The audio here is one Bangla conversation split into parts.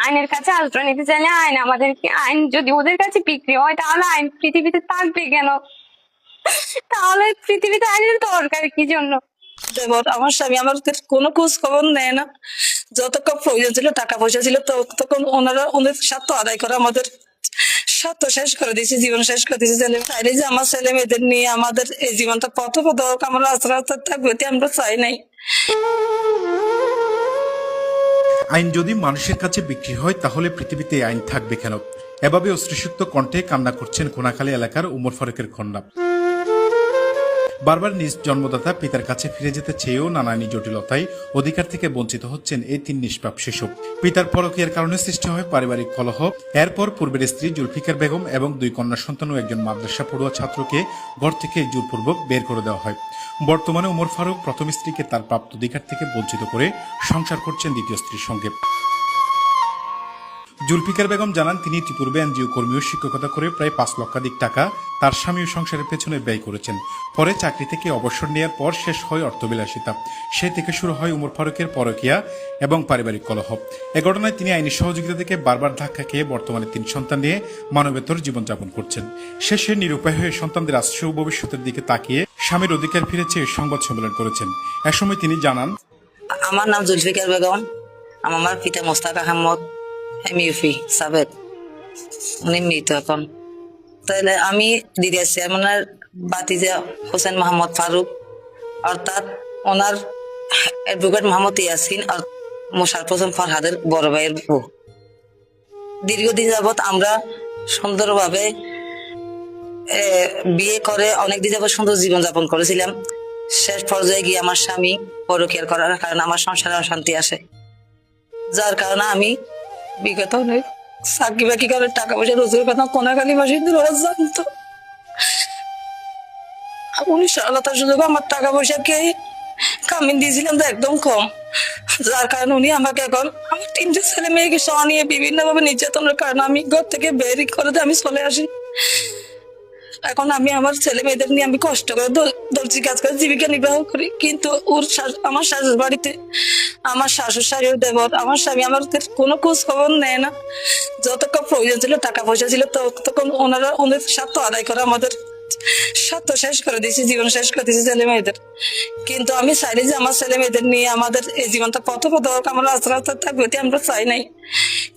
আইনের কাছে আশ্রয় নিতে চাইলে আইন যদি ওদের কাছে বিক্রি হয় তাহলে আইন পৃথিবীতে থাকবে কেন? তাহলে পৃথিবীতে আইনের দরকার কি জন্য? দেবর আমার স্বামী আমার কোনো খোঁজ খবর নেয় না। যতক্ষণ প্রয়োজন ছিল টাকা পয়সা ছিল তখন ওনারা ওদের স্বার্থ আদায় করে আমাদের স্বার্থ শেষ করে দিয়েছে, জীবন শেষ করে দিয়েছে। চাইলে যে আমার ছেলে মেয়েদের নিয়ে আমাদের এই জীবনটা পথ হোক, আমরা রাস্তা রাস্তা থাকবো, এতে আমরা চাই নাই। আইন যদি মানুষের কাছে বিক্রি হয় তাহলে পৃথিবীতে আইন থাকবে কেন? এভাবে অশ্রুসিক্ত কণ্ঠে কান্না করছেন কোনাখালী এলাকার উমর ফারুকের কন্যা। বারবার নিজ জন্মদাতা পিতার কাছে ফিরে যেতে চেয়েও নানানি জটিলতায় অধিকার থেকে বঞ্চিত হচ্ছেন এই 3 নিষ্পাপ শিশু। পিতার পরকীয়ার কারণে সৃষ্টি হয় পারিবারিক কলহ। এরপর পূর্বের স্ত্রী জুলফিকার বেগম এবং 2 কন্যা সন্তান ও একজন মাদ্রাসা পড়ুয়া ছাত্রকে ঘর থেকে জোরপূর্বক বের করে দেওয়া হয়। বর্তমানে উমর ফারুক প্রথম স্ত্রীকে তার প্রাপ্ত অধিকার থেকে বঞ্চিত করে সংসার করছেন দ্বিতীয় স্ত্রীর সঙ্গে। জুলফিকার বেগম জানান, তিনি ইতিপূর্বে এনজিও কর্মী ও শিক্ষকতা করে প্রায় 5 লক্ষাধিক টাকা তার স্বামী ও সংসারের পেছনে ব্যয় করেছেন। পরে চাকরি থেকে অবসর নেওয়ার পর শেষ হয় অর্থবিলাসিতা। সে থেকে শুরু হয় উমর ফারুকের পরকীয়া এবং পারিবারিক কলহ। এ ঘটনায় তিনি আইনি সহযোগিতা থেকে বারবার ধাক্কা খেয়ে বর্তমানে 3 সন্তান নিয়ে মানবেতর জীবনযাপন করছেন। শেষে নিরুপায় হয়ে সন্তানদের আশ্রয় ও ভবিষ্যতের দিকে তাকিয়ে স্বামীর অধিকার ফিরে চেয়ে সংবাদ সম্মেলন করেছেন। এ সময় তিনি জানান, আমার নাম জুলফিকার বেগম, আমার পিতা মোস্তাক আহমদ এমইউপি সাবেক, উনি মৃত এখন। তাহলে আমি দিদি চেয়ারম্যানের বাতিজা হোসেন মোহাম্মদ ফারুক, অর্থাৎ ওনার অ্যাডভোকেট মোহাম্মদ ইয়াসিন আর মোশারফ হোসেন ফরহাদের বড় ভাইয়ের বউ। দীর্ঘদিন যাবৎ আমরা সুন্দরভাবে বিয়ে করে অনেকদিন যাবৎ সুন্দর জীবনযাপন করেছিলাম। শেষ পর্যায়ে গিয়ে আমার স্বামী পরকীয়া করার কারণে আমার সংসারে অশান্তি আসে, যার কারণে আমি বিগত অনেক চাকরি বাকি করে টাকা পয়সা রোজগার করতাম। কোনাখালী বাসিন্দার ওরা জানতো। 19 সালতার সুযোগ আমার টাকা পয়সাকে কামিন দিয়েছিলাম তো একদম কম, যার কারণে উনি আমাকে এখন আমার 3টে ছেলে মেয়েকে সহ নিয়ে বিভিন্ন ভাবে নির্যাতনের কারণে আমি ঘর থেকে বের করে আমি চলে আসি। এখন আমি আমার ছেলে মেয়েদের নিয়ে আমি কষ্ট করে দর্জি কাজ করে জীবিকা নির্বাহ করি। কিন্তু আমার শাশুর বাড়িতে আমার শাশুর শাশুড়ি দেবর আমার স্বামী আমার কোনো খোঁজ খবর নেয় না। যতক্ষণ প্রয়োজন ছিল টাকা পয়সা ছিল তখন ওনারা ওদের স্বার্থ আদায় করে আমাদের স্বার্থ শেষ করে দিয়েছে, জীবন শেষ করে দিয়েছে ছেলে মেয়েদের। কিন্তু আমি চাইলে যে আমার ছেলে মেয়েদের নিয়ে আমাদের এই জীবনটা পথ হোক, আমরা রাস্তা রাস্তা থাকবো, এতে আমরা চাই নাই।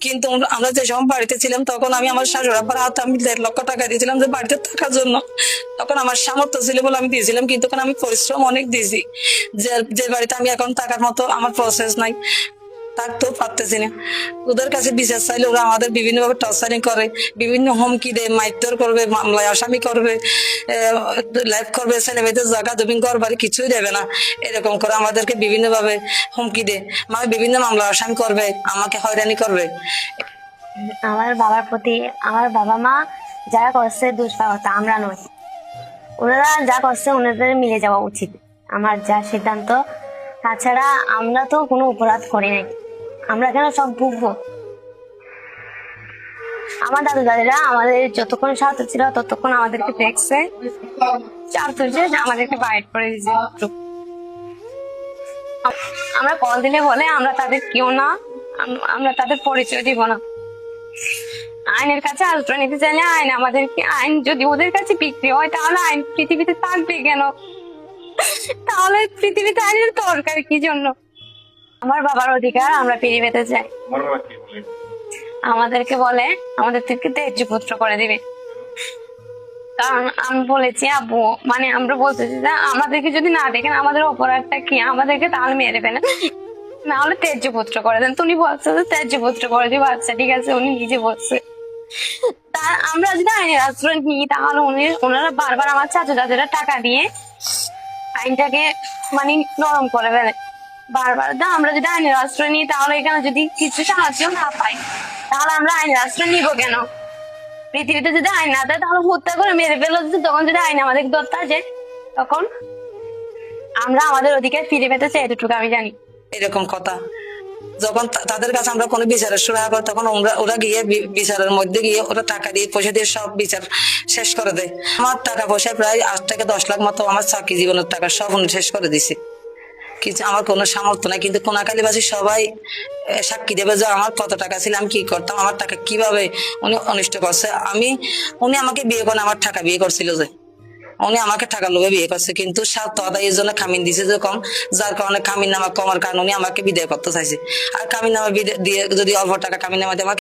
কিন্তু আমরা যে সময় বাড়িতে ছিলাম তখন আমি আমার শাশুড়ি আব্বার হাতে আমি 1.5 লক্ষ টাকা দিয়েছিলাম যে বাড়িতে থাকার জন্য। তখন আমার সামর্থ্য ছিল বলে আমি দিয়েছিলাম, কিন্তু আমি পরিশ্রম অনেক দিয়েছি। যে বাড়িতে আমি এখন থাকার মতো আমার প্রসেস নাই, থাকতেও পারতেছি না। ওদের কাছে বিচার চাইলে ওরা আমাদের বিভিন্ন ভাবে টর্চারিং করে, বিভিন্ন হুমকি দেয়, মারধর করবে, মামলায় আসামি করবে, লাইফ করবে, ছেলে মেয়েদের জায়গা জমি ঘর বাড়ি কিছুই দেবে না, এরকম করে আমাদেরকে বিভিন্ন ভাবে হুমকি দেয়। মানে বিভিন্ন মামলা আসামি করবে, আমাকে হয়রানি করবে। আমার বাবার প্রতি আমার বাবা মা যারা করছে দুষ্পাওতা আমরা নই, ওনারা যা করছে ওনাদের মিলে যাওয়া উচিত, আমার যা সিদ্ধান্ত। তাছাড়া আমরা তো কোনো অপরাধ করি নাই, আমরা কেন সব ভুগবো? আমার দাদু দাদিরা আমাদের যতক্ষণ সাথে ছিল ততক্ষণ আমাদেরকে দেখছে, আমাদেরকে বাইট করে দিয়েছে। আমরা কল দিলে বলে আমরা তাদের কেউ না, আমরা তাদের পরিচয় দিব না। আইনের কাছে আশ্রয় নিতে চাইলে আইন যদি ওদের কাছে বিক্রি হয় তাহলে আইন পৃথিবীতে থাকবে কেন? তাহলে পৃথিবীতে আইনের দরকার কি জন্য? আমার বাবার অধিকার আমরা ফিরে পেতে চাই। আমাদেরকে বলে আমাদের থেকে ত্যায্য পুত্র করে দিবে। কারণ আমি বলেছি আব্বু, মানে আমরা বলতেছি যে আমাদেরকে যদি না দেখেন আমাদের অপরাধটা কি, আমাদেরকে তাহলে মেরে ফেলেন, না হলে ত্যায্য পুত্র করে দেন। তো উনি বলছে যে ত্যায্য পুত্র করে দিব। আচ্ছা ঠিক আছে, উনি নিজে বলছে। আমরা যদি আইনের আশ্রয় নিই তাহলে ওনারা বারবার আমার চাচা চাচারা টাকা দিয়ে আইনটাকে মানে নরম করে ফেলে বারবার। আমরা যদি আইনের আশ্রয় নিই তাহলে এখানে যদি কিছু সাহায্য না পাই তাহলে আমরা আইনের আশ্রয় নিবো কেন? পৃথিবীতে যদি আইন না থাকে তাহলে হত্যা করে মেরে ফেলো। তখন যদি আইন আমাদের ধরতে আসে তখন আমরা আমাদের অধিকার ফিরে পেতে চাই, এতটুকু আমি জানি। এরকম কথা যখন তাদের কাছে আমরা কোনো বিচারের সুরাহা করি তখন ওরা গিয়ে বিচারের মধ্যে গিয়ে ওরা টাকা দিয়ে পয়সা দিয়ে সব বিচার শেষ করে দেয়। আমার টাকা পয়সা প্রায় 8 থেকে 10 লাখ মতো আমার চাকরি জীবনের টাকা সব শেষ করে দিছে। কিছু আমার কোনো সামর্থ্য নাই, কিন্তু কোনাকালীবাসী সবাই সাক্ষী দেবে যে আমার কত টাকা ছিল, আমি কি করতাম, আমার টাকা কিভাবে উনি অনিষ্ট করছে। উনি আমাকে বিয়ে করেন, আমার টাকা বিয়ে করছিল যে উনি আমাকে টাকা লোভে বিয়ে করছে, কিন্তু স্বার্থ আদায়ের জন্য কামিন দিছে যে কম, যার কারণে কামিন নামা কমার কারণে উনি আমাকে বিদায় করতে চাইছে। আর কামিন নামা বিদায় দিয়ে যদি অল্প টাকা কামিন নামা দিয়ে আমাকে